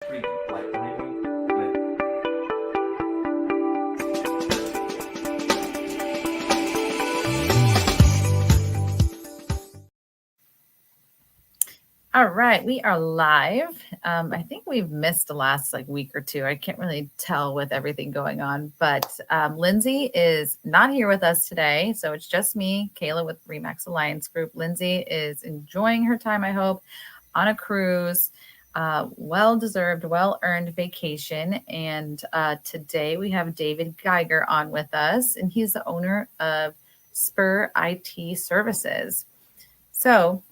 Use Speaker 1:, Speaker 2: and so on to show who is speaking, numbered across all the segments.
Speaker 1: pretty light behind me.
Speaker 2: All right, we are live. I think we've missed the last week or two. I can't really tell with everything going on, but Lindsay is not here with us today. So it's just me, Kayla with Remax Alliance Group. Lindsay is enjoying her time, I hope, on a cruise, well-deserved, well-earned vacation. And today we have David Geiger on with us, and he's the owner of Spur IT Services. So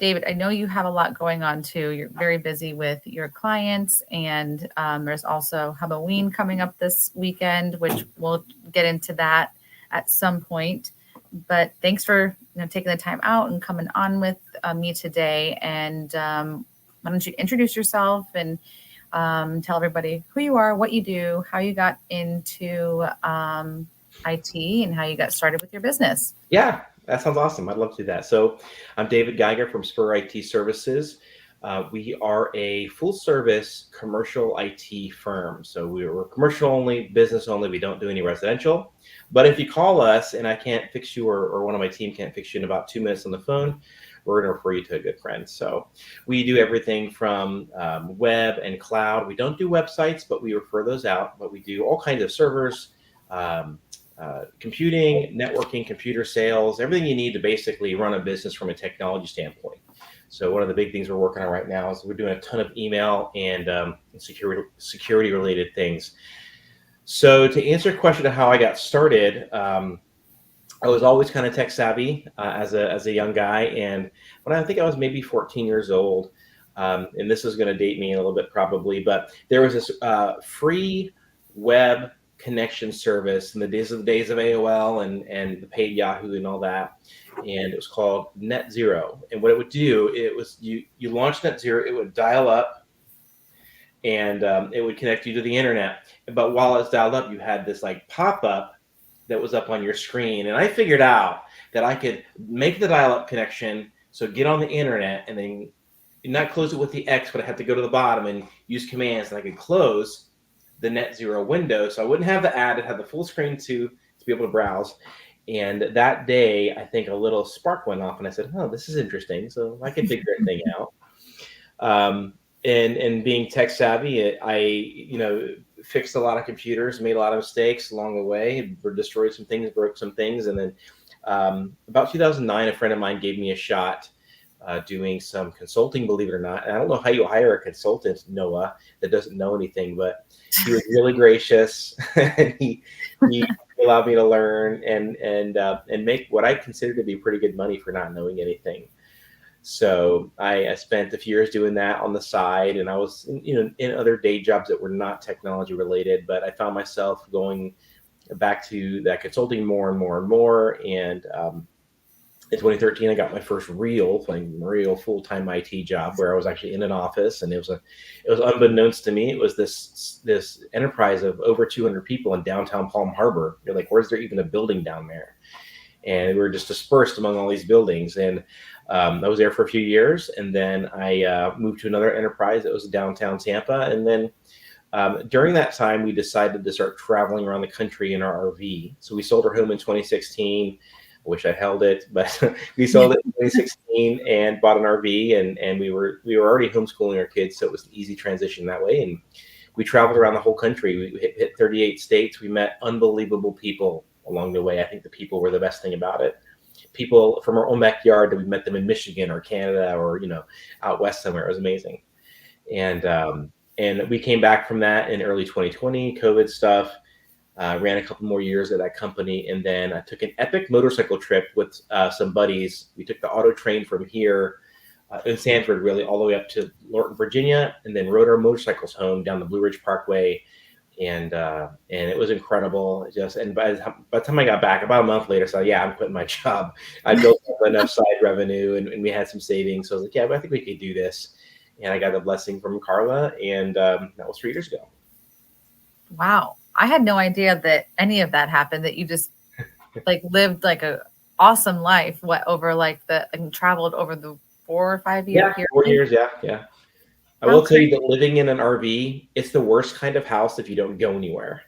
Speaker 2: David, I know you have a lot going on too. You're very busy with your clients, and there's also Halloween coming up this weekend, which we'll get into that at some point. But thanks for taking the time out and coming on with me today. And why don't you introduce yourself and tell everybody who you are, what you do, how you got into IT, and how you got started with your business.
Speaker 1: Yeah, that sounds awesome. I'd love to do that. So I'm David Geiger from Spur IT Services. We are a full service commercial IT firm. So we're commercial only, business only. We don't do any residential. But if you call us and I can't fix you or one of my team can't fix you in about 2 minutes on the phone, we're going to refer you to a good friend. So we do everything from web and cloud. We don't do websites, but we refer those out. But we do all kinds of servers, computing, networking, computer sales, everything you need to basically run a business from a technology standpoint. So one of the big things we're working on right now is we're doing a ton of email and security related things. So to answer your question of how I got started, I was always kind of tech savvy as a young guy. And when I think I was maybe 14 years old, and this is going to date me a little bit probably, but there was this free web connection service in the days of AOL and the paid Yahoo and all that, and it was called Net Zero. And what it would do, it was you launched Net Zero, it would dial up, and it would connect you to the internet. But while it's dialed up, you had this pop up that was up on your screen, and I figured out that I could make the dial up connection, so get on the internet, and then not close it with the X, but I had to go to the bottom and use commands, and I could close the Net Zero window, so I wouldn't have the ad. It had the full screen to be able to browse. And that day, I think a little spark went off, and I said, "Oh, this is interesting." So I could figure a thing out. And being tech savvy, I fixed a lot of computers, made a lot of mistakes along the way, destroyed some things, broke some things, and then about 2009, a friend of mine gave me a shot doing some consulting, believe it or not. And I don't know how you hire a consultant, Noah, that doesn't know anything, but he was really gracious. And he allowed me to learn and make what I consider to be pretty good money for not knowing anything. So I spent a few years doing that on the side, and I was in other day jobs that were not technology related, but I found myself going back to that consulting more and more and more. And in 2013, I got my first real full-time IT job where I was actually in an office, and it was unbeknownst to me, it was this enterprise of over 200 people in downtown Palm Harbor. You're like, where's there even a building down there? And we were just dispersed among all these buildings. And I was there for a few years, and then I moved to another enterprise that was downtown Tampa. And then during that time, we decided to start traveling around the country in our RV. So we sold our home in 2016. I wish I held it, but we sold it in 2016 and bought an RV, and we were already homeschooling our kids, so it was an easy transition that way. And we traveled around the whole country. We hit 38 states. We met unbelievable people along the way. I think the people were the best thing about it. People from our own backyard that we met them in Michigan or Canada or out west somewhere. It was amazing. And we came back from that in early 2020, COVID stuff. Ran a couple more years at that company, and then I took an epic motorcycle trip with some buddies. We took the auto train from here in Sanford, really, all the way up to Lorton, Virginia, and then rode our motorcycles home down the Blue Ridge Parkway, and it was incredible. And by the time I got back, about a month later, so yeah, I'm quitting my job. I built up enough side revenue, and we had some savings, so I was like, yeah, but I think we could do this. And I got the blessing from Carla, and that was 3 years ago.
Speaker 2: Wow. I had no idea that any of that happened, that you just lived a awesome life. What over and traveled over the 4 or 5 year period?
Speaker 1: 4 years. Yeah. I
Speaker 2: How
Speaker 1: will tell you
Speaker 2: crazy.
Speaker 1: that living in an RV, it's the worst kind of house if you don't go anywhere.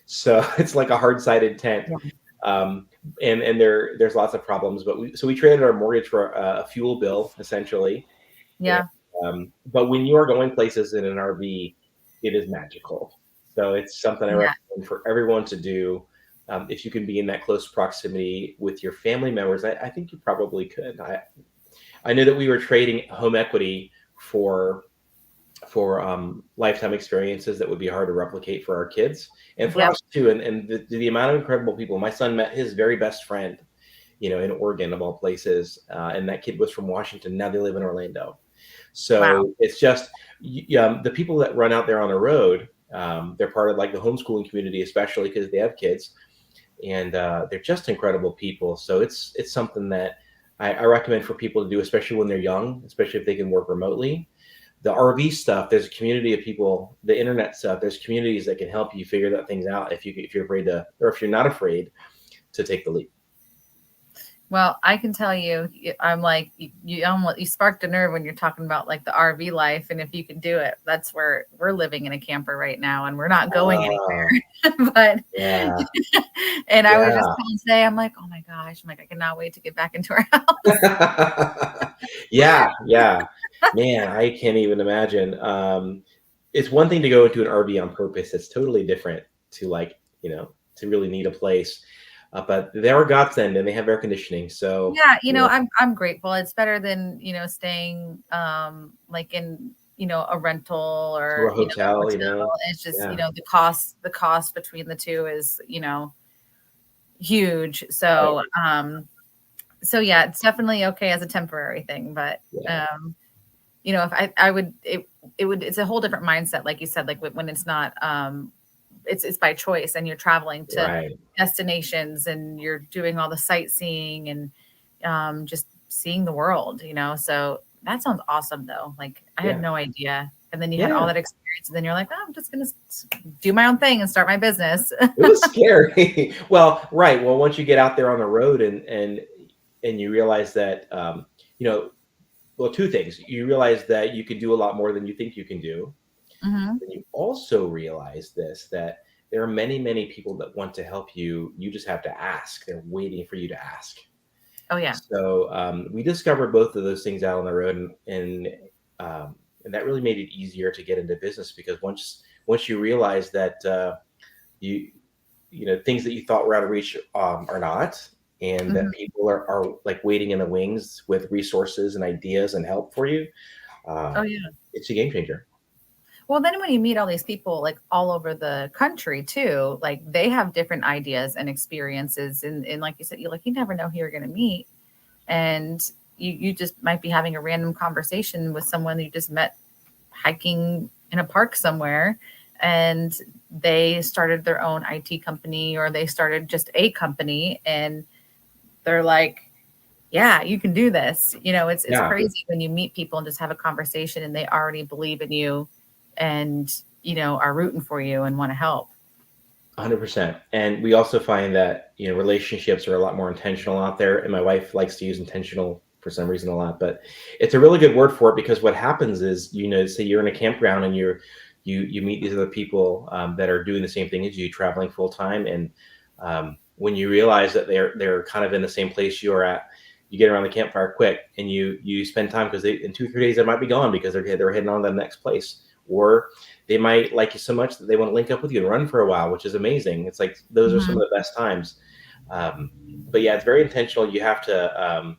Speaker 1: So it's like a hard-sided tent.
Speaker 2: Yeah.
Speaker 1: Um, and there's lots of problems, but we traded our mortgage for a fuel bill essentially. And,
Speaker 2: Yeah.
Speaker 1: but when you are going places in an RV, it is magical. So it's something I
Speaker 2: Yeah.
Speaker 1: recommend for everyone to do. If you can be in that close proximity with your family members, I think you probably could. I know that we were trading home equity for lifetime experiences that would be hard to replicate for our kids and for
Speaker 2: Yep.
Speaker 1: us too. And the amount of incredible people. My son met his very best friend, in Oregon of all places, and that kid was from Washington. Now they live in Orlando.
Speaker 2: Wow.
Speaker 1: So it's just the people that run out there on the road. They're part of like the homeschooling community, especially because they have kids, and they're just incredible people. So it's something that I recommend for people to do, especially when they're young, especially if they can work remotely. The RV stuff, there's a community of people. The internet stuff, there's communities that can help you figure that things out if you're afraid to, or if you're not afraid to take the leap.
Speaker 2: Well, I can tell you, I'm like you sparked a nerve when you're talking about like the RV life, and if you can do it, that's where we're living in a camper right now, and we're not going
Speaker 1: Oh,
Speaker 2: anywhere. But
Speaker 1: yeah,
Speaker 2: and I was just
Speaker 1: yeah.
Speaker 2: telling today, I'm like, oh my gosh, I'm like, I cannot wait to get back into our house.
Speaker 1: Yeah, yeah. Man, I can't even imagine. It's one thing to go into an RV on purpose. It's totally different to to really need a place. But they're a godsend and they have air conditioning. So,
Speaker 2: Yeah, I'm grateful. It's better than, staying like in, a rental
Speaker 1: to a
Speaker 2: or, a
Speaker 1: hotel,
Speaker 2: hotel. It's just,
Speaker 1: yeah,
Speaker 2: the cost between the two is, huge.
Speaker 1: right,
Speaker 2: So yeah, it's definitely okay as a temporary thing, but
Speaker 1: yeah,
Speaker 2: if I would it's a whole different mindset, like you said, like when it's not it's by choice and you're traveling to
Speaker 1: right.
Speaker 2: destinations and you're doing all the sightseeing and just seeing the world, so that sounds awesome though. Like I had
Speaker 1: Yeah,
Speaker 2: no idea. And then you had all
Speaker 1: yeah.
Speaker 2: that experience and then you're like, oh, I'm just going to do my own thing and start my business.
Speaker 1: It was scary. Well, right. Well, once you get out there on the road and you realize that, well, two things. You realize that you can do a lot more than you think you can do.
Speaker 2: Hmm.
Speaker 1: And you also realize that there are many, many people that want to help you. You just have to ask. They're waiting for you to ask.
Speaker 2: Oh yeah.
Speaker 1: So we discovered both of those things out on the road, and that really made it easier to get into business because once you realize that you things that you thought were out of reach are not, and that
Speaker 2: Hmm.
Speaker 1: people are like waiting in the wings with resources and ideas and help for you.
Speaker 2: Oh
Speaker 1: Uh,
Speaker 2: yeah.
Speaker 1: it's a game changer.
Speaker 2: Well, then when you meet all these people like all over the country too, like they have different ideas and experiences. And like you said, you never know who you're going to meet. And you just might be having a random conversation with someone you just met hiking in a park somewhere. And they started their own IT company or they started just a company and they're like, yeah, you can do this. It's
Speaker 1: Yeah,
Speaker 2: crazy when you meet people and just have a conversation and they already believe in you and, are rooting for you and want to help.
Speaker 1: 100%. And we also find that relationships are a lot more intentional out there. And my wife likes to use intentional for some reason a lot, but it's a really good word for it because what happens is say you're in a campground and you meet these other people that are doing the same thing as you, traveling full time, and when you realize that they're kind of in the same place you're at, you get around the campfire quick and you spend time because in 2 or 3 days they might be gone because they're heading on to the next place, or they might like you so much that they want to link up with you and run for a while, which is amazing. It's like those are some
Speaker 2: Mhm.
Speaker 1: of the best times. Um, but yeah, it's very intentional. You have to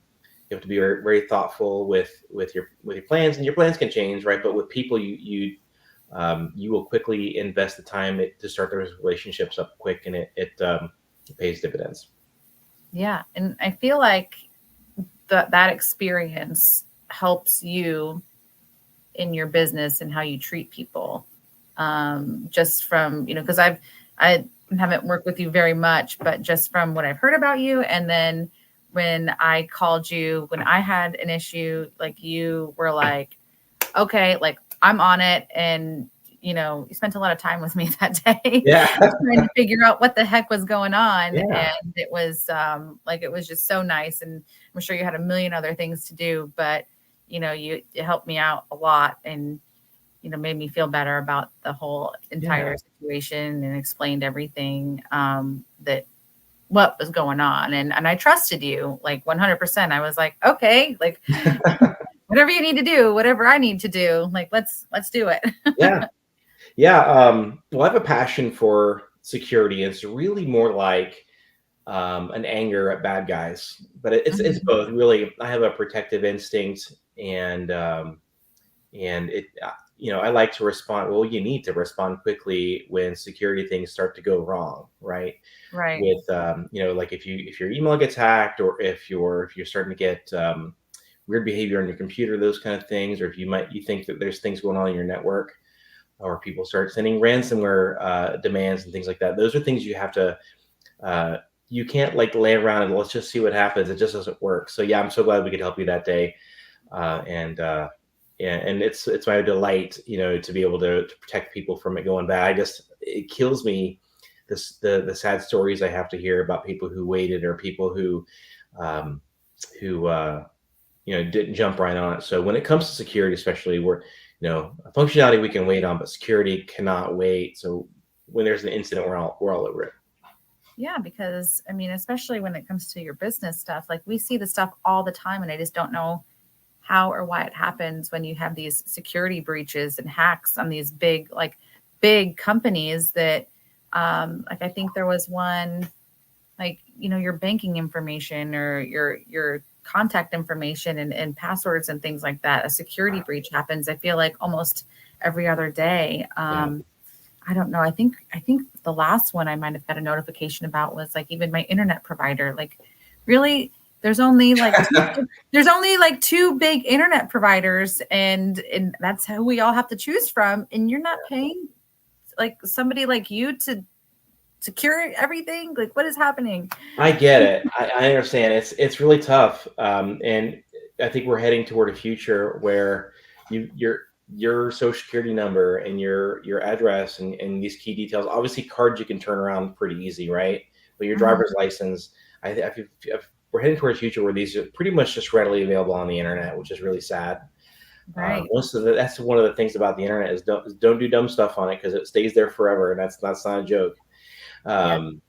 Speaker 1: be very, very thoughtful with your plans, and your plans can change, right? But with people, you will quickly invest the time to start those relationships up quick, and it pays dividends.
Speaker 2: Yeah. And I feel like that experience helps you in your business and how you treat people. Just from, because I haven't worked with you very much, but just from what I've heard about you. And then when I called you, when I had an issue, like you were like, okay, like I'm on it. And, you spent a lot of time with me that day
Speaker 1: Yeah,
Speaker 2: trying to figure out what the heck was going on.
Speaker 1: yeah,
Speaker 2: And it was like, it was just so nice. And I'm sure you had a million other things to do, but you helped me out a lot. And made me feel better about the whole
Speaker 1: Yeah.
Speaker 2: entire situation and explained everything that what was going on. And I trusted you like 100%. I was like, okay, like whatever you need to do, whatever I need to do, like let's do it.
Speaker 1: Yeah. Yeah. Well, I have a passion for security. It's really more like an anger at bad guys, but it's
Speaker 2: Mhm.
Speaker 1: both. Really, I have a protective instinct, and it I like to respond. Well, you need to respond quickly when security things start to go wrong, right?
Speaker 2: Right.
Speaker 1: With like if your email gets hacked, or if you're starting to get weird behavior on your computer, those kind of things, or if you think that there's things going on in your network, or people start sending ransomware demands and things like that. Those are things you have to uh, you can't like lay around and let's just see what happens. It just doesn't work. So yeah, I'm so glad we could help you that day. And it's my delight, to be able to protect people from it going bad. It kills me, the sad stories I have to hear about people who waited, or people um, who didn't jump right on it. So when it comes to security, especially, functionality we can wait on, but security cannot wait. So when there's an incident, we're all over it.
Speaker 2: Yeah, because I mean, especially when it comes to your business stuff, like we see the stuff all the time, and I just don't know how or why it happens when you have these security breaches and hacks on these big companies that, like I think there was one, like, your banking information or your contact information and passwords and things like that. A security breach happens, I feel like almost every other day.
Speaker 1: Yeah.
Speaker 2: I don't know. I think the last one I might have got a notification about was like even my internet provider. Like, really, there's only like two big internet providers, and that's who we all have to choose from. And you're not paying like somebody like you to secure everything. Like, what is happening?
Speaker 1: I get it. I understand. It's really tough, and I think we're heading toward a future where your social security number and your address and these key details. Obviously, cards you can turn around pretty easy, right? But your
Speaker 2: Mhm.
Speaker 1: driver's license, we're heading toward a future where these are pretty much just readily available on the internet, which is really sad.
Speaker 2: Right.
Speaker 1: That's one of the things about the internet is don't do dumb stuff on it, because it stays there forever, and that's not a joke.
Speaker 2: Yeah.
Speaker 1: Um,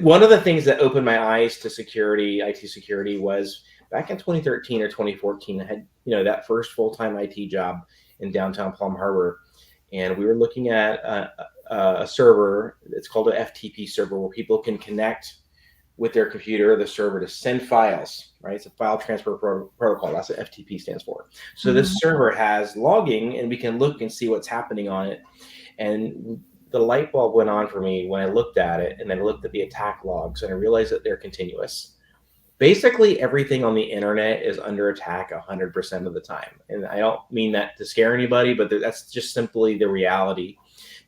Speaker 1: One of the things that opened my eyes to security, IT security, was back in 2013 or 2014. I had, that first full-time IT job in downtown Palm Harbor, and we were looking at a server. It's called an FTP server, where people can connect with their computer or the server to send files, right? It's a file transfer protocol. That's what FTP stands for. So
Speaker 2: Mhm.
Speaker 1: this server has logging, and we can look and see what's happening on it. And the light bulb went on for me when I looked at it, and then looked at the attack logs, and I realized that they're continuous. Basically, everything on the internet is under attack 100% of the time. And I don't mean that to scare anybody, but that's just simply the reality.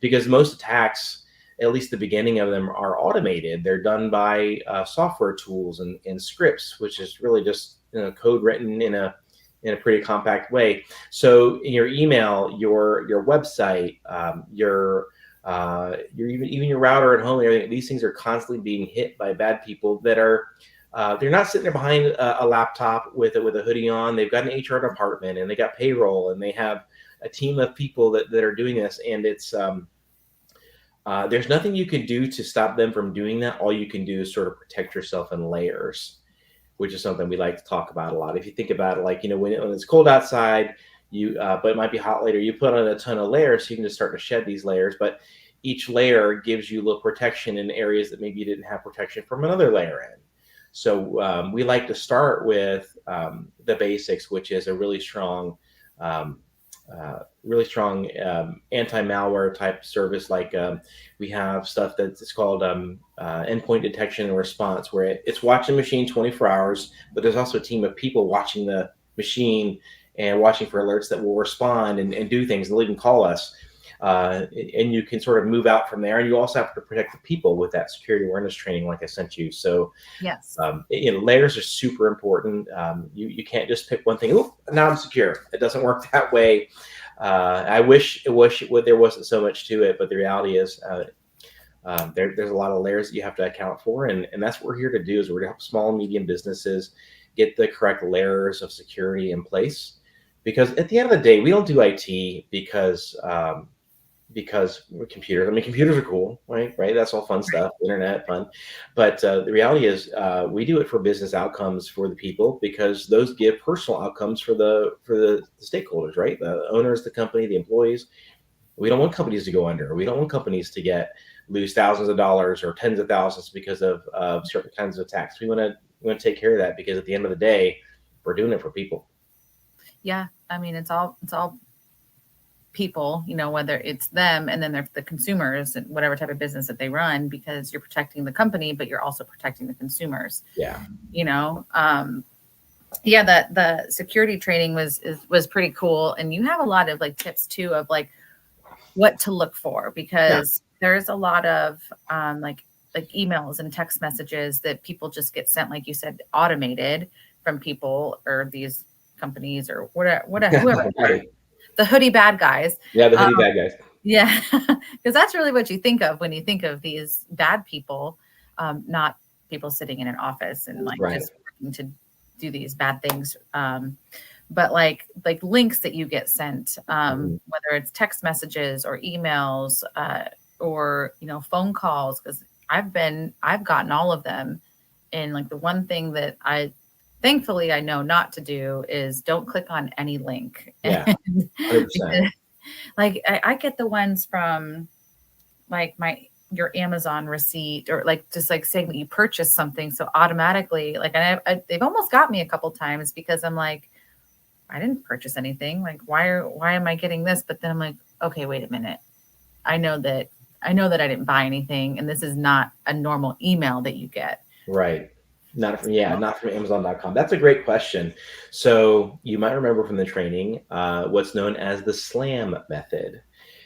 Speaker 1: Because most attacks, at least the beginning of them, are automated. They're done by software tools and scripts, which is really just code written in a pretty compact way. So in your email, your website, your even your router at home, and everything, these things are constantly being hit by bad people that are they're not sitting there behind a laptop with a hoodie on. They've got an HR department, and they got payroll, and they have a team of people that are doing this. And there's nothing you can do to stop them from doing that. All you can do is sort of protect yourself in layers, which is something we like to talk about a lot. If you think about it, like, when it's cold outside, but it might be hot later, you put on a ton of layers, so you can just start to shed these layers. But each layer gives you a little protection in areas that maybe you didn't have protection from another layer in. So we like to start with the basics, which is a um, anti-malware type service. Like, we have stuff that's called endpoint detection and response, where it's watching the machine 24 hours, but there's also a team of people watching the machine and watching for alerts that will respond and do things. They'll even call us. And you can sort of move out from there. And you also have to protect the people with that security awareness training, like I sent you. So
Speaker 2: Yes.
Speaker 1: layers are super important. You can't just pick one thing. Oh, now I'm secure. It doesn't work that way. I wish there wasn't so much to it, but the reality is there's a lot of layers that you have to account for, and that's what we're here to do. Is we're to help small and medium businesses get the correct layers of security in place, because at the end of the day, we don't do IT because we're computers. I mean, computers are cool, right? Right. That's all fun stuff, internet fun. But the reality is, we do it for business outcomes for the people, because those give personal outcomes for the stakeholders, right? The owners, the company, the employees. We don't want companies to go under. We don't want companies to lose thousands of dollars or tens of thousands because of certain kinds of attacks. We want to take care of that, because at the end of the day, we're doing it for people.
Speaker 2: Yeah. I mean, it's all people, whether it's them and then they're the consumers and whatever type of business that they run, because you're protecting the company, but you're also protecting the consumers.
Speaker 1: Yeah.
Speaker 2: Yeah, that the security training was pretty cool. And you have a lot of like tips too of like what to look for, because there's a lot of like emails and text messages that people just get sent, like you said, automated from people or these companies or whatever whoever.
Speaker 1: Right.
Speaker 2: The hoodie bad guys.
Speaker 1: Yeah, the hoodie bad guys.
Speaker 2: Yeah, because that's really what you think of when you think of these bad people, not people sitting in an office and like
Speaker 1: Right.
Speaker 2: just working to do these bad things. But like links that you get sent, whether it's text messages or emails, or phone calls, because I've gotten all of them. And like the one thing that thankfully I know not to do is don't click on any link.
Speaker 1: Yeah, 100%.
Speaker 2: Because, like I get the ones from like your Amazon receipt, or like just like saying that you purchased something. So automatically, like, and they've almost got me a couple times, because I'm like, I didn't purchase anything. Like, why am I getting this? But then I'm like, okay, wait a minute. I know that I didn't buy anything, and this is not a normal email that you get.
Speaker 1: Right. Not from Amazon.com. That's a great question. So you might remember from the training what's known as the SLAM method,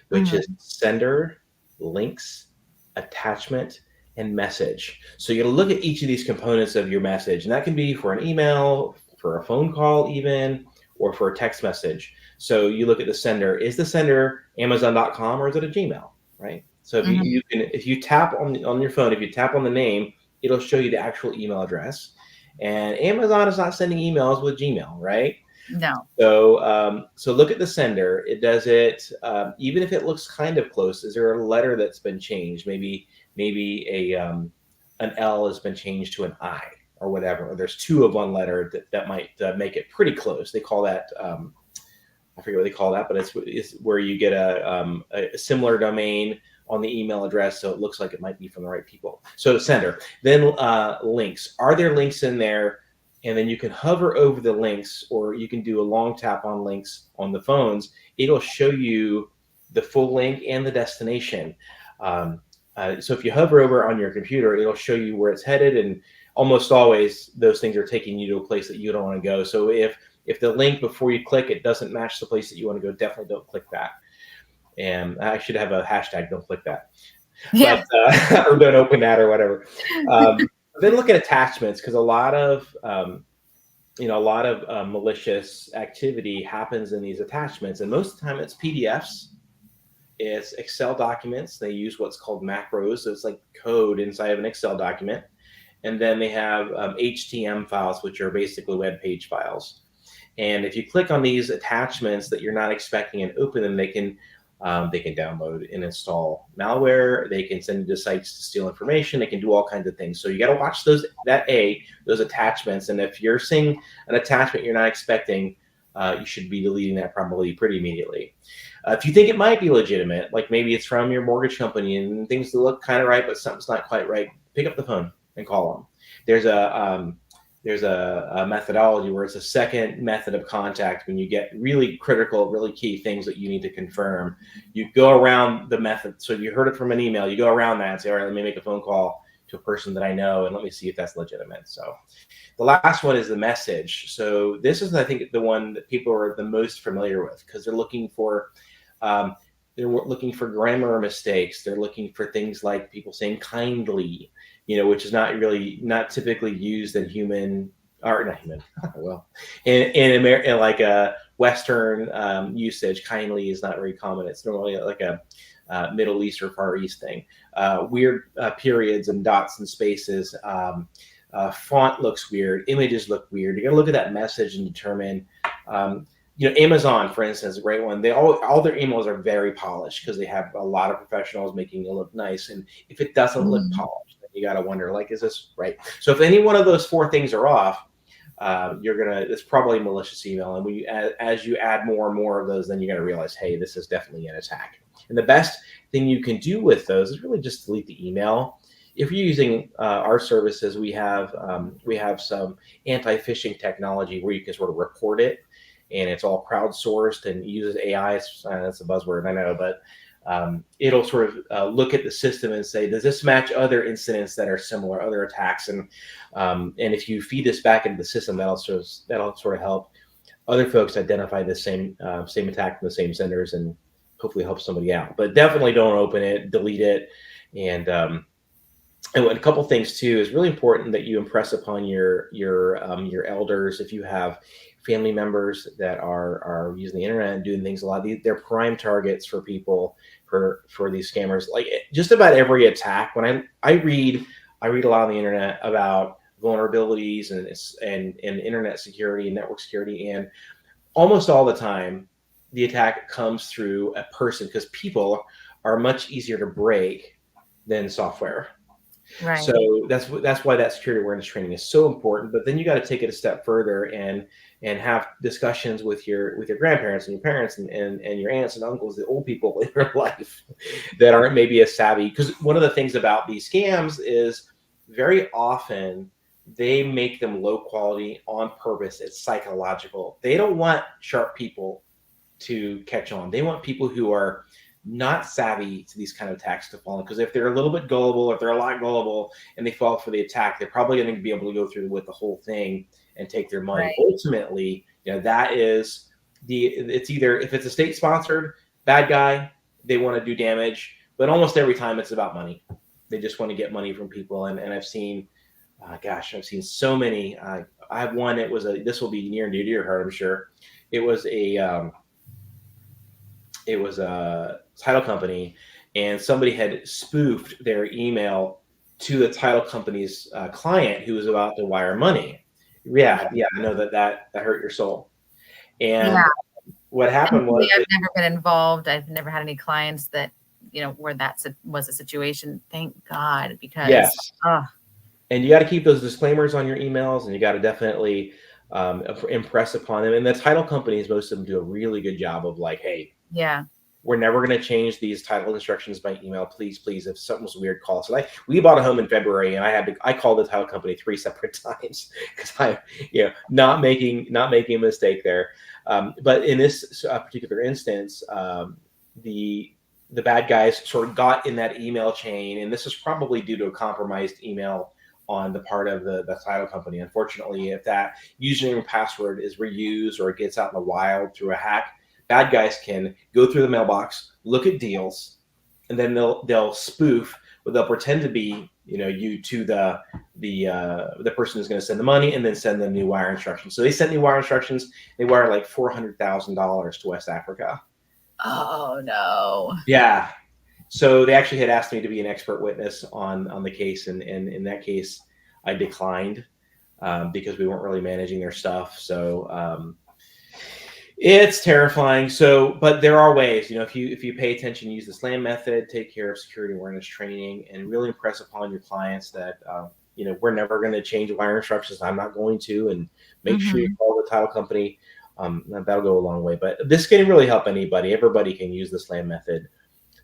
Speaker 1: which is sender, links, attachment, and message. So you got to look at each of these components of your message, and that can be for an email, for a phone call even, or for a text message. So you look at the sender. Is the sender Amazon.com or is it a Gmail, right? So if you tap on your phone, if you tap on the name, it'll show you the actual email address. And Amazon is not sending emails with Gmail, right?
Speaker 2: No.
Speaker 1: So look at the sender. It does it, even if it looks kind of close. Is there a letter that's been changed? Maybe an L has been changed to an I or whatever. Or there's two of one letter that might make it pretty close. They call that, I forget what they call that, but it's where you get a similar domain on the email address, so it looks like it might be from the right people. So the sender. Then links. Are there links in there? And then you can hover over the links, or you can do a long tap on links on the phones. It'll show you the full link and the destination. So if you hover over on your computer, it'll show you where it's headed, and almost always those things are taking you to a place that you don't want to go. So if the link before you click it doesn't match the place that you want to go, definitely don't click that. And I should have a hashtag, don't click that.
Speaker 2: Yeah.
Speaker 1: But, or don't open that or whatever. Then look at attachments, because a lot of malicious activity happens in these attachments, and most of the time it's PDFs, it's Excel documents. They use what's called macros, so it's like code inside of an Excel document, and then they have HTML files, which are basically web page files. And if you click on these attachments that you're not expecting and open them, they can download and install malware. They can send you to sites to steal information. They can do all kinds of things. So you got to watch those attachments. And if you're seeing an attachment you're not expecting, you should be deleting that probably pretty immediately. If you think it might be legitimate, like maybe it's from your mortgage company and things look kind of right, but something's not quite right, pick up the phone and call them. There's a methodology where it's a second method of contact. When you get really critical, really key things that you need to confirm, you go around the method. So you heard it from an email, you go around that and say, all right, let me make a phone call to a person that I know, and let me see if that's legitimate. So the last one is the message. So this is, I think, the one that people are the most familiar with, because they're looking for grammar mistakes. They're looking for things like people saying kindly, which is not typically used in in like a Western usage. Kindly is not very common. It's normally like a Middle East or Far East thing. Weird periods and dots and spaces. Font looks weird. Images look weird. You got to look at that message and determine, Amazon, for instance, is a great one. They all their emails are very polished because they have a lot of professionals making it look nice. And if it doesn't look
Speaker 2: Mhm.
Speaker 1: polished, then you got to wonder, like, is this right? So if any one of those four things are off, it's probably a malicious email. And as you add more and more of those, then you're gonna realize, hey, this is definitely an attack. And the best thing you can do with those is really just delete the email. If you're using our services, we have some anti-phishing technology where you can sort of report it, and it's all crowdsourced and uses AI. That's a buzzword, I know, but it'll sort of look at the system and say, does this match other incidents that are similar, other attacks? And if you feed this back into the system, that'll sort of help other folks identify the same attack from the same senders and hopefully help somebody out. But definitely don't open it, delete it, and a couple things too is really important that you impress upon your elders. If you have family members that are using the internet and doing things a lot, they're prime targets for people for these scammers. Like just about every attack. When I read a lot on the internet about vulnerabilities and internet security and network security, and almost all the time the attack comes through a person because people are much easier to break than software.
Speaker 2: Right.
Speaker 1: So that's why that security awareness training is so important. But then you got to take it a step further and have discussions with your grandparents and your parents and your aunts and uncles, the old people in your life that aren't maybe as savvy. Because one of the things about these scams is very often they make them low quality on purpose. It's psychological. They don't want sharp people to catch on. They want people who are not savvy to these kind of attacks to fall in, because if they're a little bit gullible, if they're a lot gullible and they fall for the attack, they're probably going to be able to go through with the whole thing and take their money.
Speaker 2: Right.
Speaker 1: Ultimately, that is it's either, if it's a state sponsored bad guy, they want to do damage, but almost every time it's about money. They just want to get money from people. And I've seen, I've seen so many. I have one. This will be near and dear to your heart, I'm sure. It was a title company, and somebody had spoofed their email to the title company's client who was about to wire money. Yeah, I know that hurt your soul. And
Speaker 2: Yeah.
Speaker 1: what happened
Speaker 2: Thankfully,
Speaker 1: was,
Speaker 2: I've never been involved. I've never had any clients that, where that was a situation. Thank God, because
Speaker 1: yes, and you got to keep those disclaimers on your emails, and you got to definitely impress upon them. And the title companies, most of them do a really good job of like, hey,
Speaker 2: yeah,
Speaker 1: we're never going to change these title instructions by email. Please, if something was weird, call us. So we bought a home in February, and I called the title company 3 separate times because not making a mistake there. But in this particular instance, the bad guys sort of got in that email chain, and this is probably due to a compromised email on the part of the title company. Unfortunately, if that username and password is reused or it gets out in the wild through a hack, bad guys can go through the mailbox, look at deals, and then they'll spoof, but they'll pretend to be you to the person who's going to send the money, and then send them new wire instructions. So they sent new wire instructions. They wire like $400,000 to West Africa.
Speaker 2: Oh no.
Speaker 1: Yeah. So they actually had asked me to be an expert witness on the case, and in that case, I declined because we weren't really managing their stuff. So it's terrifying. So, but there are ways. If you pay attention, use the SLAM method, take care of security awareness training, and really impress upon your clients that we're never going to change wire instructions. I'm not going to, and make sure you call the title company. That'll go a long way. But this can really help anybody. Everybody can use the SLAM method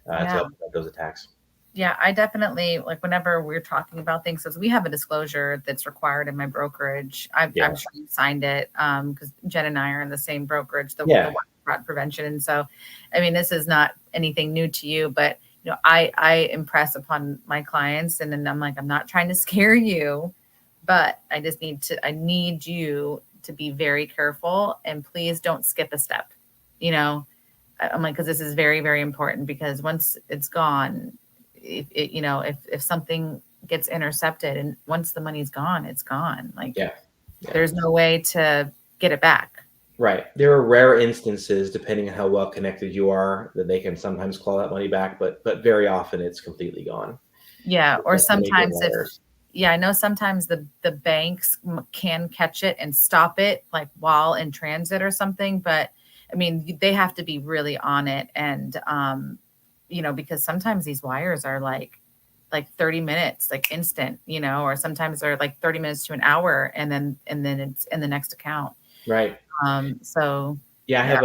Speaker 1: to help prevent those attacks.
Speaker 2: Yeah, I definitely, like, whenever we're talking about things, because we have a disclosure that's required in my brokerage. I'm sure you signed it because Jen and I are in the same brokerage, the fraud prevention. And so, I mean, this is not anything new to you, but I impress upon my clients, and then I'm like, I'm not trying to scare you, but I need you to be very careful, and please don't skip a step. I'm like, because this is very, very important, because once it's gone, if something gets intercepted, and once the money's gone, it's gone. Like, there's no way to get it back.
Speaker 1: Right. There are rare instances, depending on how well connected you are, that they can sometimes claw that money back, but very often it's completely gone.
Speaker 2: Yeah. Or sometimes I know sometimes the banks can catch it and stop it, like while in transit or something, but I mean, they have to be really on it. And, because sometimes these wires are like 30 minutes, like instant, or sometimes they're like 30 minutes to an hour and then it's in the next account.
Speaker 1: Right.
Speaker 2: So
Speaker 1: Yeah, I
Speaker 2: yeah.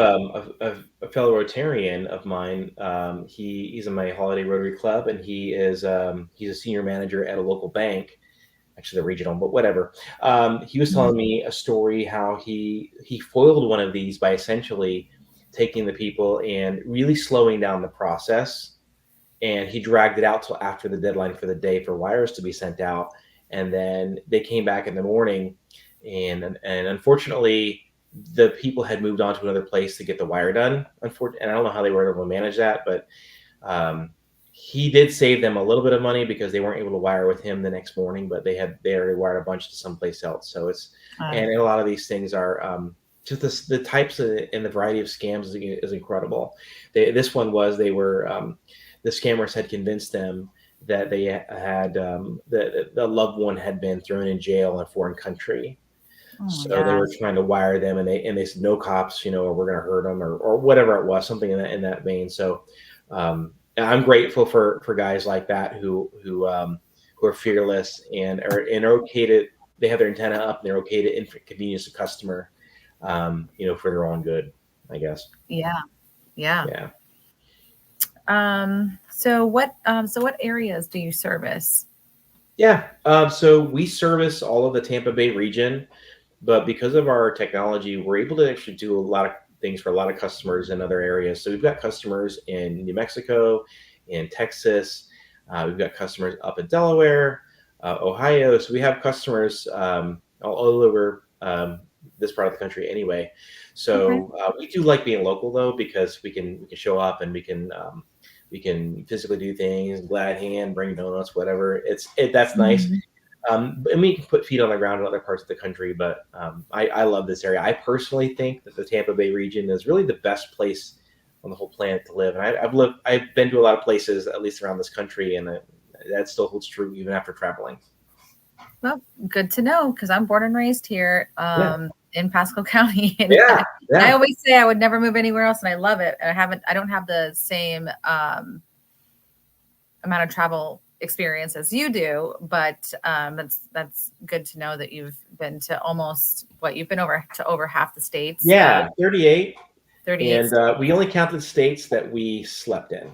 Speaker 1: have a fellow Rotarian of mine. He's in my holiday Rotary Club, and he's a senior manager at a local bank, actually the regional, but whatever. He was telling me a story how he foiled one of these by essentially taking the people and really slowing down the process, and he dragged it out till after the deadline for the day for wires to be sent out, and then they came back in the morning, and unfortunately the people had moved on to another place to get the wire done. Unfortunately, and I don't know how they were able to manage that, but um, he did save them a little bit of money because they weren't able to wire with him the next morning, but they already wired a bunch to someplace else. So and a lot of these things are just the types and the variety of scams is incredible. This one was the scammers had convinced them that they had the loved one had been thrown in jail in a foreign country.
Speaker 2: Oh my
Speaker 1: So they were
Speaker 2: gosh.
Speaker 1: trying to wire them, and they said no cops, or we're going to hurt them, or whatever it was, something in that vein. So I'm grateful for guys like that who are fearless and are okay to, they have their antenna up and they're okay to inconvenience the customer, for their own good, I guess.
Speaker 2: Yeah. Yeah.
Speaker 1: Yeah.
Speaker 2: So what areas do you service?
Speaker 1: Yeah. So we service all of the Tampa Bay region, but because of our technology, we're able to actually do a lot of things for a lot of customers in other areas. So we've got customers in New Mexico, in Texas. We've got customers up in Delaware, Ohio. So we have customers all over this part of the country anyway.
Speaker 2: Okay.
Speaker 1: So we do like being local though, because we can show up and we can physically do things, glad hand, bring donuts, whatever. That's nice.
Speaker 2: Mhm.
Speaker 1: And we can put feet on the ground in other parts of the country, but I love this area. I personally think that the Tampa Bay region is really the best place on the whole planet to live. And I've been to a lot of places, at least around this country, and that still holds true even after traveling.
Speaker 2: Well, good to know because I'm born and raised here
Speaker 1: Yeah,
Speaker 2: in Pasco County. And
Speaker 1: yeah,
Speaker 2: I
Speaker 1: yeah.
Speaker 2: always say I would never move anywhere else, and I love it. I don't have the same amount of travel experience as you do, but that's good to know that you've been to you've been over half the states.
Speaker 1: Yeah, 38.
Speaker 2: 38
Speaker 1: And
Speaker 2: states.
Speaker 1: we only counted states that we slept in.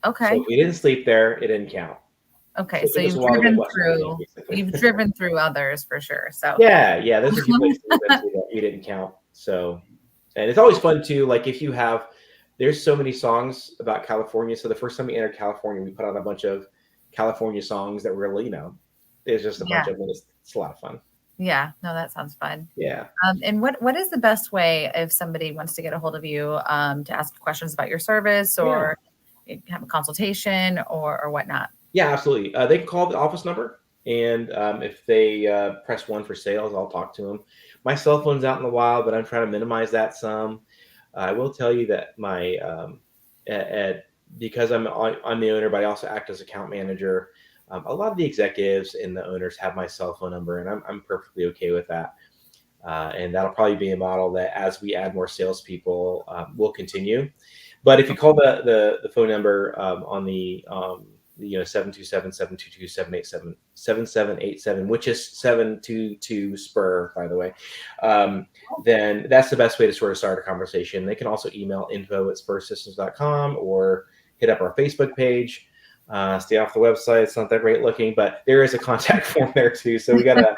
Speaker 1: So
Speaker 2: Okay.
Speaker 1: if we didn't sleep there, it didn't count.
Speaker 2: Okay.
Speaker 1: So it
Speaker 2: So
Speaker 1: took us a while to get West Virginia,
Speaker 2: you've
Speaker 1: basically.
Speaker 2: driven through others for sure. So
Speaker 1: Yeah. There's a few places we've been to that we didn't count. So, and it's always fun too. Like there's so many songs about California. So the first time we entered California, we put on a bunch of California songs that really, there's just a bunch
Speaker 2: yeah.
Speaker 1: of them. It's a lot of fun.
Speaker 2: Yeah. No, that sounds fun.
Speaker 1: Yeah.
Speaker 2: And what is the best way if somebody wants to get a hold of you to ask questions about your service or have a consultation or whatnot?
Speaker 1: Yeah, absolutely. They can call the office number, and if they press one for sales, I'll talk to them. My cell phone's out in the wild, but I'm trying to minimize that some. I will tell you that my because I'm the owner, but I also act as account manager. A lot of the executives and the owners have my cell phone number, and I'm perfectly okay with that. And that'll probably be a model that as we add more salespeople, will continue. But if you call the phone number on the 727-722-787-7787, which is 722 Spur, by the way, then that's the best way to sort of start a conversation. They can also email info@spursystems.com or hit up our Facebook page. Stay off the website. It's not that great looking, but there is a contact form there too. So we got a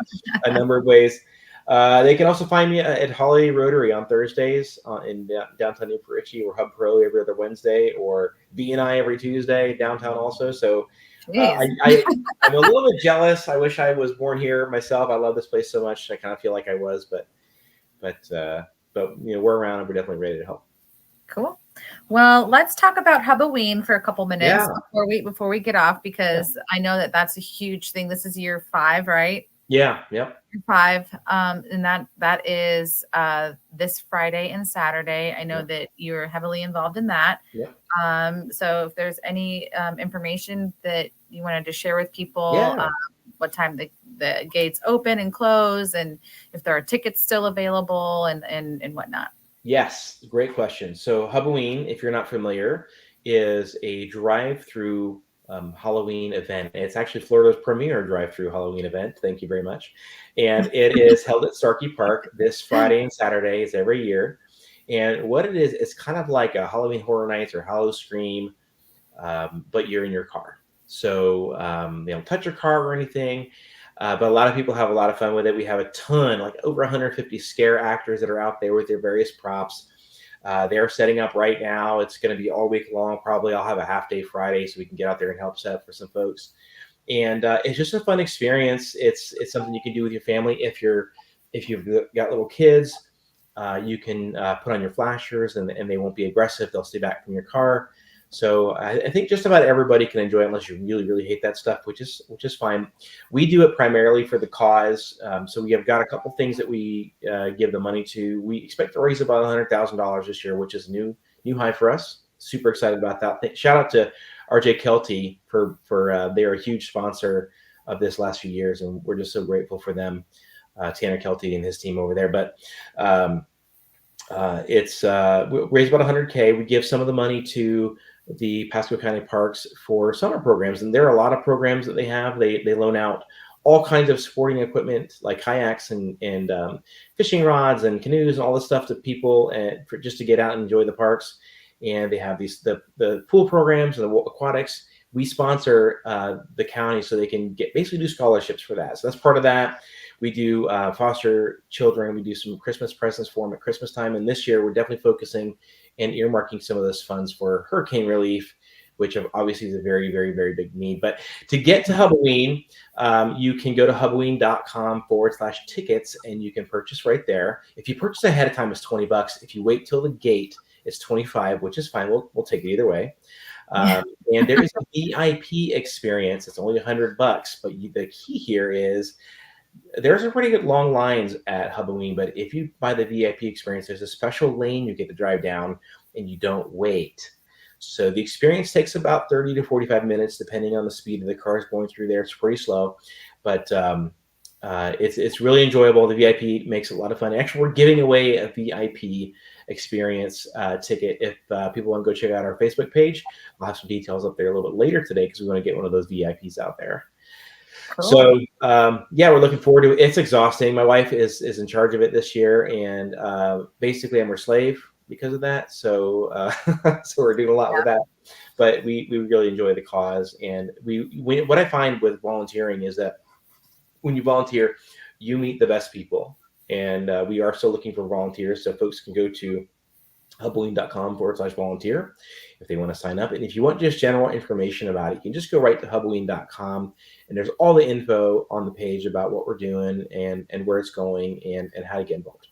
Speaker 1: number of ways. They can also find me at Holiday Rotary on Thursdays in downtown New Ritchie, or Hub Pro every other Wednesday, or BNI every Tuesday downtown also. So I'm a little bit jealous. I wish I was born here myself. I love this place so much. I kind of feel like I was, but we're around and we're definitely ready to help.
Speaker 2: Cool. Well, let's talk about Huboween for a couple minutes before we get off, because I know that's a huge thing. This is year 5, right?
Speaker 1: Yeah. Yep.
Speaker 2: Year 5. And that is this Friday and Saturday. I know that you're heavily involved in that.
Speaker 1: Yep.
Speaker 2: So if there's any information that you wanted to share with people, what time the gates open and close, and if there are tickets still available and whatnot.
Speaker 1: Yes, great question. So Halloween, if you're not familiar, is a drive-through Halloween event. It's actually Florida's premier drive-through Halloween event. Thank you very much. And it is held at Starkey Park this Friday and Saturdays every year. And what it is, it's kind of like a Halloween Horror Nights or Hallow Scream, but you're in your car. So they don't touch your car or anything. But a lot of people have a lot of fun with it. We have a ton, like over 150 scare actors that are out there with their various props. They're setting up right now. It's going to be all week long. Probably I'll have a half day Friday so we can get out there and help set up for some folks. And it's just a fun experience. It's something you can do with your family if you've got little kids. You can put on your flashers and they won't be aggressive. They'll stay back from your car. So I think just about everybody can enjoy it unless you really, really hate that stuff, which is fine. We do it primarily for the cause. So we have got a couple things that we give the money to. We expect to raise about $100,000 this year, which is a new high for us. Super excited about that. Shout out to RJ Kelty for they're a huge sponsor of this last few years, and we're just so grateful for them. Tanner Kelty and his team over there. But it's we raise about 100K. We give some of the money to the Pasco County Parks for summer programs, and there are a lot of programs that they have. They loan out all kinds of sporting equipment like kayaks and fishing rods and canoes and all this stuff to people and for just to get out and enjoy the parks. And they have the pool programs and the aquatics. We sponsor the county so they can basically do scholarships for that. So that's part of that. We do foster children. We do some Christmas presents for them at Christmas time. And this year, we're definitely focusing and earmarking some of those funds for hurricane relief, which obviously is a very, very, very big need. But to get to Halloween, you can go to Halloween.com/tickets and you can purchase right there. If you purchase ahead of time, it's $20. If you wait till the gate, it's $25, which is fine. We'll take it either way. And there is a VIP experience. It's only $100, but the key here is there's a pretty good long lines at Halloween, but if you buy the VIP experience, there's a special lane you get to drive down and you don't wait. So the experience takes about 30 to 45 minutes, depending on the speed of the cars going through there. It's pretty slow, but it's really enjoyable. The VIP makes it a lot of fun. Actually, we're giving away a VIP experience ticket. If people want to go check out our Facebook page, I'll have some details up there a little bit later today because we want to get one of those VIPs out there. Cool. So yeah, we're looking forward to it. It's exhausting. My wife is in charge of it this year, and basically I'm her slave because of that. So so we're doing a lot with that, but we really enjoy the cause. And we what I find with volunteering is that when you volunteer, you meet the best people, and we are still looking for volunteers. So folks can go to Hubween.com/volunteer if they want to sign up. And if you want just general information about it, you can just go right to Hubween.com, and there's all the info on the page about what we're doing and where it's going and how to get involved.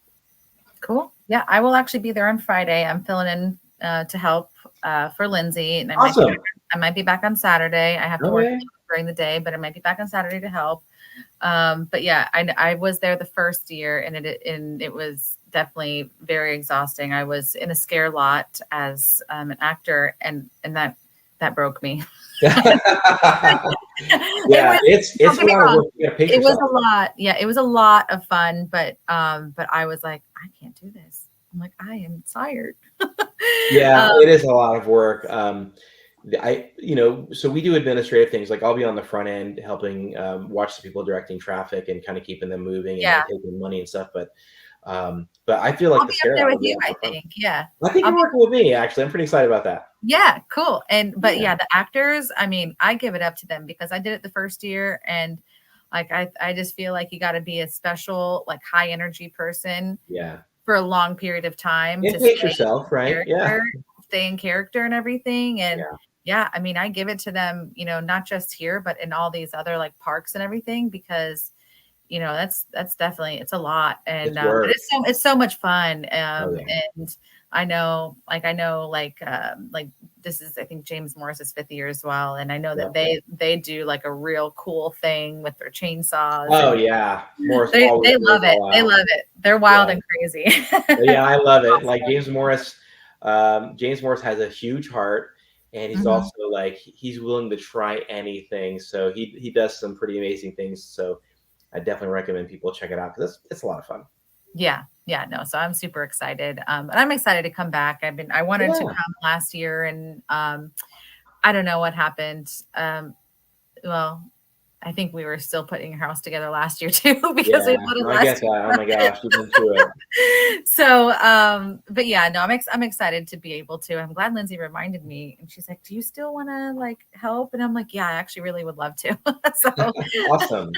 Speaker 2: Cool. Yeah, I will actually be there on Friday. I'm filling in to help for Lindsay, and
Speaker 1: Awesome.
Speaker 2: I might be back on Saturday. I have to work during the day, but I might be back on Saturday to help. But yeah, I was there the first year, and it was definitely very exhausting. I was in a scare lot as an actor, and that broke me.
Speaker 1: Yeah, it's a lot of work. You gotta pace yourself.
Speaker 2: It was a lot. Yeah, it was a lot of fun, but I was like, I can't do this. I'm like, I am tired.
Speaker 1: Yeah, it is a lot of work. So we do administrative things. Like I'll be on the front end helping watch the people directing traffic and kind of keeping them moving and taking money and stuff. But I feel like
Speaker 2: I'll be up there with you, I think. Yeah.
Speaker 1: I think you're working with me, actually. I'm pretty excited about that.
Speaker 2: Yeah, cool. But the actors, I mean, I give it up to them because I did it the first year, and like I just feel like you got to be a special, like high energy person.
Speaker 1: Yeah.
Speaker 2: For a long period of time.
Speaker 1: And pace yourself, right?
Speaker 2: Stay in character and everything. And I mean, I give it to them, not just here, but in all these other like parks and everything, because that's definitely, it's a lot. And it's so much fun. And I know this is, I think, James Morris's 5th year as well. And I know that they do like a real cool thing with their chainsaws.
Speaker 1: Oh yeah. Morris,
Speaker 2: they love it. They love it. They're wild and crazy.
Speaker 1: Yeah, I love it. Like James Morris has a huge heart, and he's also like, he's willing to try anything. So he does some pretty amazing things. So I definitely recommend people check it out because it's a lot of fun.
Speaker 2: Yeah. Yeah, no, so I'm super excited. And I'm excited to come back. I wanted to
Speaker 1: Yeah.
Speaker 2: come last year and I don't know what happened. Well, I think we were still putting our house together last year too because we
Speaker 1: Yeah.
Speaker 2: put it
Speaker 1: I
Speaker 2: last
Speaker 1: get that. Oh my gosh, you've been through it.
Speaker 2: year. So, but yeah, no, I'm excited to be able to. I'm glad Lindsay reminded me, and she's like, "Do you still want to like help?" And I'm like, "Yeah, I actually really would love to." So,
Speaker 1: Awesome.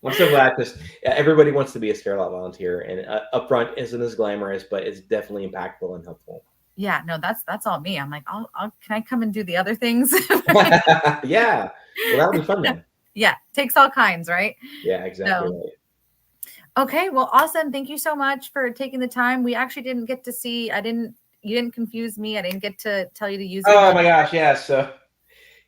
Speaker 1: I'm so glad because everybody wants to be a Scare Lot volunteer, and upfront isn't as glamorous, but it's definitely impactful and helpful.
Speaker 2: yeah, no, that's all me. I'm like, can I come and do the other things?
Speaker 1: Yeah. Well, that'll be fun then.
Speaker 2: Yeah, takes all kinds, right?
Speaker 1: Yeah, exactly
Speaker 2: So,
Speaker 1: right.
Speaker 2: okay, well, awesome. Thank you so much for taking the time. We actually didn't get to see, you didn't confuse me. I didn't get to tell you to use your
Speaker 1: Oh
Speaker 2: buzzer.
Speaker 1: my gosh, yeah. So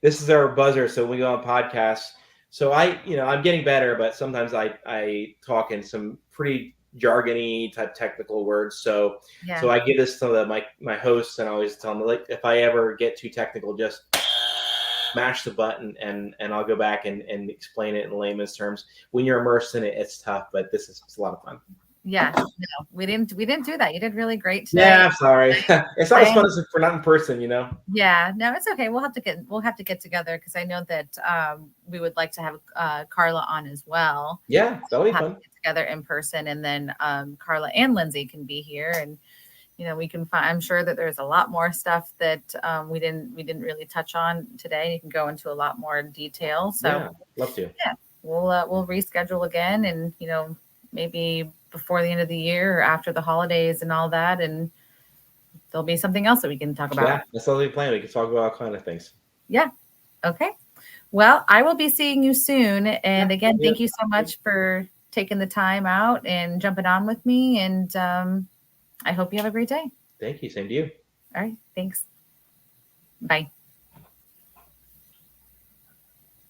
Speaker 1: this is our buzzer. So when we go on podcasts. So I'm getting better, but sometimes I talk in some pretty jargony type technical words. So
Speaker 2: Yeah.
Speaker 1: I give this to my hosts, and I always tell them, like, if I ever get too technical, just mash the button, and I'll go back and explain it in layman's terms. When you're immersed in it, it's tough, but it's a lot of fun.
Speaker 2: Yeah. No, we didn't do that. You did really great today.
Speaker 1: Yeah, I'm sorry. It's not as
Speaker 2: I,
Speaker 1: fun as if we're not in person.
Speaker 2: yeah, no, it's okay. We'll have to get together because I know that we would like to have Carla on as well.
Speaker 1: Yeah,
Speaker 2: So
Speaker 1: that'll
Speaker 2: we'll
Speaker 1: be
Speaker 2: have to
Speaker 1: fun.
Speaker 2: get together in person, and then Carla and Lindsay can be here, and we can find. I'm sure that there's a lot more stuff that we didn't really touch on today. You can go into a lot more detail. So
Speaker 1: Yeah, love to.
Speaker 2: yeah, we'll reschedule again, and maybe before the end of the year or after the holidays and all that, and there'll be something else that we can talk about.
Speaker 1: Yeah, that's all we plan. We can talk about all kind of things.
Speaker 2: Yeah. Okay. Well, I will be seeing you soon. And
Speaker 1: Yeah,
Speaker 2: again,
Speaker 1: yeah.
Speaker 2: thank you so much for taking the time out and jumping on with me. And I hope you have a great day.
Speaker 1: Thank you. Same to you.
Speaker 2: All right. Thanks. Bye.